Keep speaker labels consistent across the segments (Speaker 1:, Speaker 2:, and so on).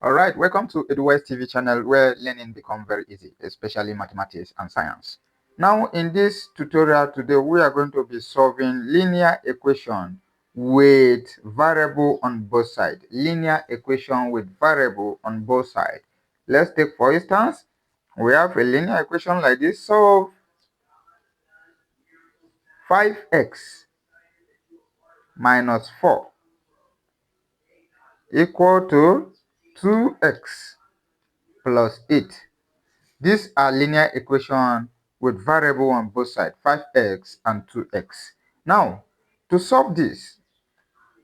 Speaker 1: All right, welcome to WAEC TV channel where learning becomes very easy, especially mathematics and science. Now, in this tutorial today, we are going to be solving linear equation with variable on both sides. Linear equation with variable on both sides. Let's take, for instance, we have a linear equation like this. Solve 5x minus 4 equal to 2x plus 8. These are linear equations with variable on both sides, 5x and 2x. Now, to solve this,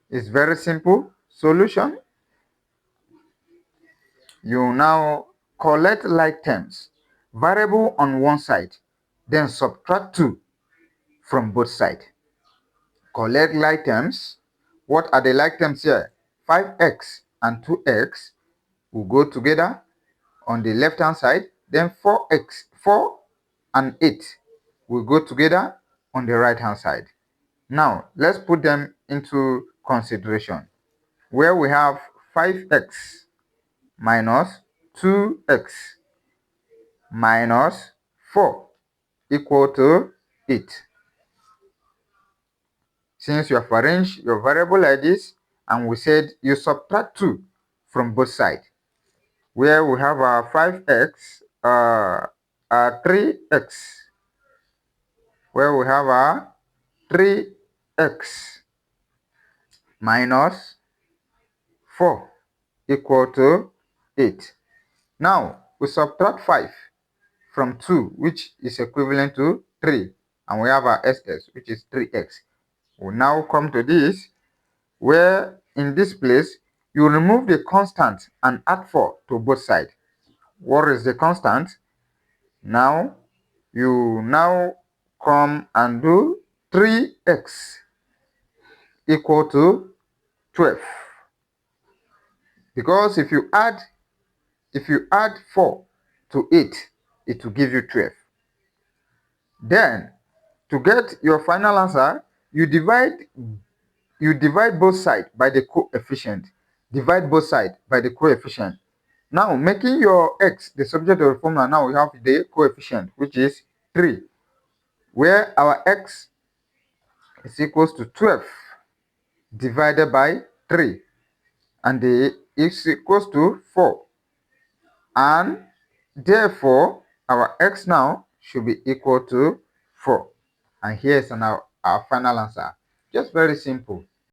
Speaker 1: it's very simple. Solution, you now collect like terms, variable on one side, then subtract 2 from both sides. Collect like terms. What are the like terms here? 5x and 2x will go together on the left hand side, then 4 and 8 will go together on the right hand side. Now let's put them into consideration, where we have 5x minus 2x minus 4 equal to 8. Since you have arranged your variable like this, and we said you subtract 2 from both sides, where we have our 5x, 3x, where we have our 3x minus 4 equal to 8. Now, we subtract 5 from 2, which is equivalent to 3, and we have our SS, which is 3x. We now come to this, where in this place, you remove the constant and add 4 to both sides. What is the constant? Now, you now come and do 3x equal to 12. Because if you add 4 to 8, it will give you 12. Then, to get your final answer, you divide both sides by the coefficient. Divide both sides by the coefficient. Now, making your x the subject of the formula, now we have the coefficient, which is 3, where our x is equals to 12 divided by 3, and the is equals to 4. And therefore, our x now should be equal to 4. And here's our final answer. Just very simple.